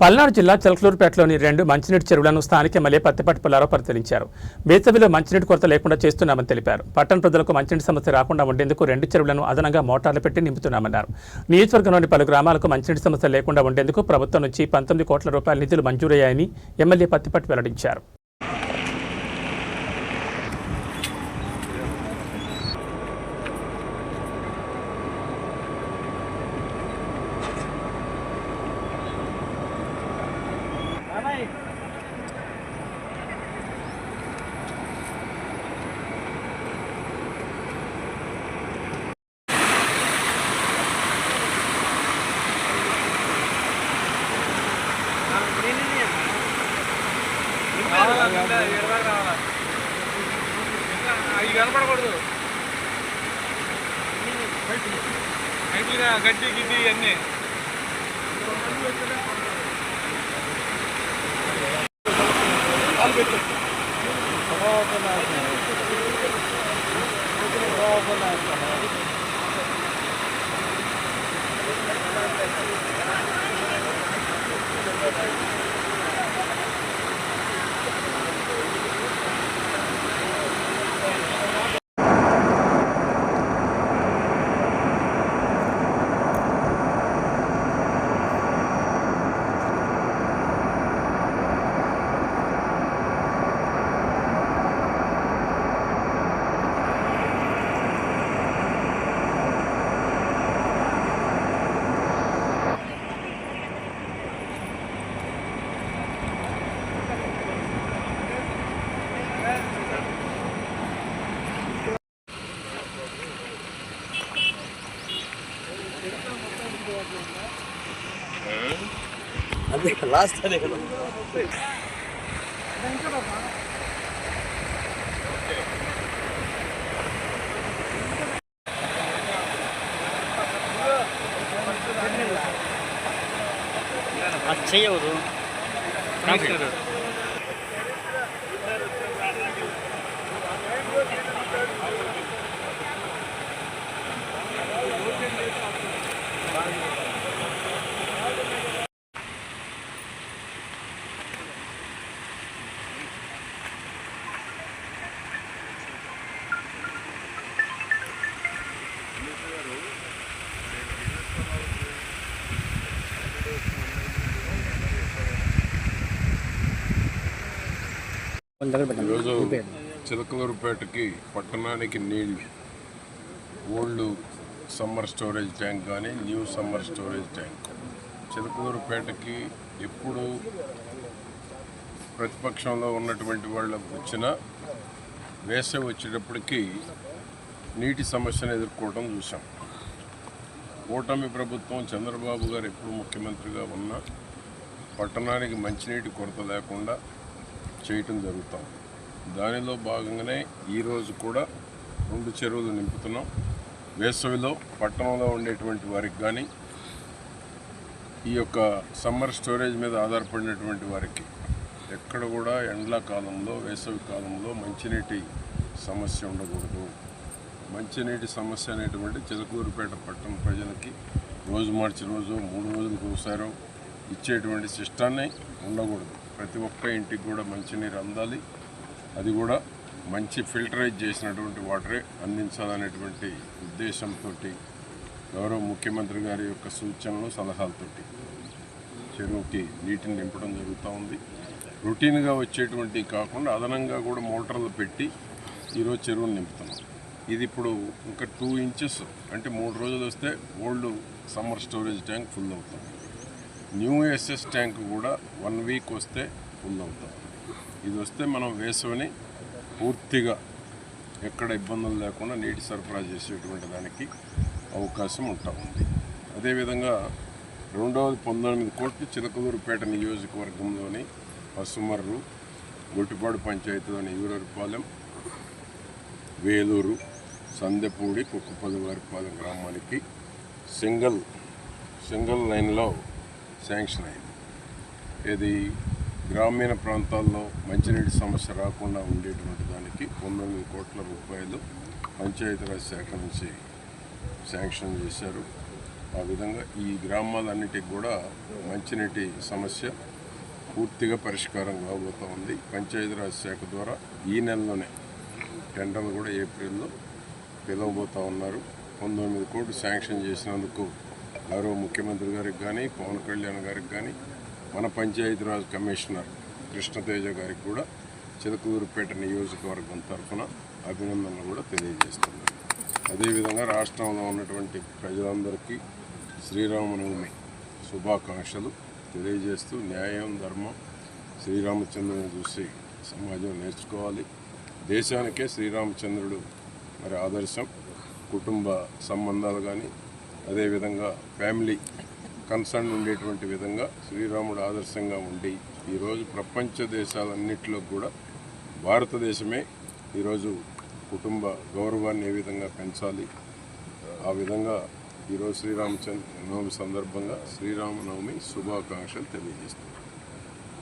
పల్నాడు జిల్లా చిలకలూరుపేటలోని 2 మంచినీటి చెరువులను స్థానిక ఎమ్మెల్యే పత్తిపాటి పుల్లారావు పరిశీలించారు. వేసవిలో మంచినీటి కొరత లేకుండా చేస్తున్నామని తెలిపారు. పట్టణ ప్రజలకు మంచినీటి సమస్య రాకుండా ఉండేందుకు 2 చెరువులను అదనంగా మోటార్లు పెట్టి నింపుతున్నామన్నారు. నియోజకవర్గంలోని పలు గ్రామాలకు మంచినీటి సమస్య లేకుండా ఉండేందుకు ప్రభుత్వం నుంచి 19 కోట్ల రూపాయల నిధులు మంజూరయ్యాయని ఎమ్మెల్యే పత్తిపాటి వెల్లడించారు. కనపడకూడదు గడ్డి గిడ్డి అన్నీ లాస్ట్ అదే కదా అది చెయ్యవద్దు. ఈరోజు చిలకలూరుపేటకి పట్టణానికి నీళ్లు ఓల్డ్ సమ్మర్ స్టోరేజ్ ట్యాంక్ కానీ న్యూ సమ్మర్ స్టోరేజ్ ట్యాంక్ చిలకలూరుపేటకి ఎప్పుడు ప్రతిపక్షంలో ఉన్నటువంటి వాళ్ళకు వచ్చినా వేసవి వచ్చేటప్పటికి నీటి సమస్యను ఎదుర్కోవడం చూసాం. కూటమి ప్రభుత్వం చంద్రబాబు గారు ఎప్పుడు ముఖ్యమంత్రిగా ఉన్నా పట్టణానికి మంచినీటి కొరత లేకుండా చేయటం జరుగుతాం. దానిలో భాగంగానే ఈరోజు కూడా 2 చెరువులు నింపుతున్నాం. వేసవిలో పట్టణంలో ఉండేటువంటి వారికి కానీ ఈ యొక్క సమ్మర్ స్టోరేజ్ మీద ఆధారపడినటువంటి వారికి ఎక్కడ కూడా ఎండాకాలంలో వేసవి కాలంలో మంచినీటి సమస్య ఉండకూడదు. మంచినీటి సమస్య అనేటువంటి చిలకలూరుపేట పట్టణ ప్రజలకి రోజు మార్చి రోజు 3 రోజులకు ఒకసారి ఇచ్చేటువంటి సిస్టాన్ని ఉండకూడదు. ప్రతి ఒక్క ఇంటికి కూడా మంచినీరు అందాలి. అది కూడా మంచి ఫిల్టరైజ్ చేసినటువంటి వాటరే అందించాలనేటువంటి ఉద్దేశంతో గౌరవ ముఖ్యమంత్రి గారి యొక్క సూచనలు సలహాలతోటి చెరువుకి నీటిని నింపడం జరుగుతూ ఉంది. రొటీన్గా వచ్చేటువంటి కాకుండా అదనంగా కూడా మోటార్లు పెట్టి ఈరోజు చెరువును నింపుతున్నాం. ఇది ఇప్పుడు ఇంకా 2 ఇంచెస్ అంటే 3 రోజులు వస్తే old summer storage tank full అవుతుంది. న్యూ ఎస్ఎస్ ట్యాంక్ కూడా 1 వీక్ వస్తే ఫుల్ అవుతాం. ఇది వస్తే మనం వేసవిని పూర్తిగా ఎక్కడ ఇబ్బందులు లేకుండా నీటి సరఫరా చేసేటువంటి దానికి అవకాశం ఉంటా ఉంది. అదేవిధంగా రెండవది 19 కోట్లు చిలకలూరుపేట నియోజకవర్గంలోని పసుమర్రు, గొట్టిపాడు పంచాయతీలోని యూరపాలెం, వేలూరు, సందెపూడి, కుక్కుపల్లివారిపాలెం గ్రామానికి సింగిల్ లైన్లో శాంక్షన్ అయింది. ఇది గ్రామీణ ప్రాంతాల్లో మంచినీటి సమస్య రాకుండా ఉండేటువంటి దానికి 19 కోట్ల రూపాయలు పంచాయతీరాజ్ శాఖ నుంచి శాంక్షన్ చేశారు. ఆ విధంగా ఈ గ్రామాలన్నిటికి కూడా మంచినీటి సమస్య పూర్తిగా పరిష్కారం కాబోతూ ఉంది. పంచాయతీరాజ్ శాఖ ద్వారా ఈ నెలలోనే టెండర్లు కూడా ఏప్రిల్లో పిలవబోతూ ఉన్నారు. 19 కోట్లు శాంక్షన్ చేసినందుకు గౌరవ ముఖ్యమంత్రి గారికి కానీ, పవన్ కళ్యాణ్ గారికి కానీ, మన పంచాయతీరాజ్ కమిషనర్ కృష్ణతేజ గారికి కూడా చిలకలూరుపేట నియోజకవర్గం తరఫున అభినందనలు కూడా తెలియజేస్తున్నారు. అదేవిధంగా రాష్ట్రంలో ఉన్నటువంటి ప్రజలందరికీ శ్రీరామనవమి శుభాకాంక్షలు తెలియజేస్తూ న్యాయం, ధర్మం, శ్రీరామచంద్రుని చూసి సమాజం నేర్చుకోవాలి. దేశానికే శ్రీరామచంద్రుడు మరి ఆదర్శం. కుటుంబ సంబంధాలు కానీ అదేవిధంగా ఫ్యామిలీ కన్సర్న్ ఉండేటువంటి విధంగా శ్రీరాముడు ఆదర్శంగా ఉండి ఈరోజు ప్రపంచ దేశాలన్నింటిలో కూడా భారతదేశమే ఈరోజు కుటుంబ గౌరవాన్ని ఏ విధంగా పెంచాలి, ఆ విధంగా ఈరోజు శ్రీరామచంద్ర నవమి సందర్భంగా శ్రీరామనవమి శుభాకాంక్షలు తెలియజేస్తున్నారు.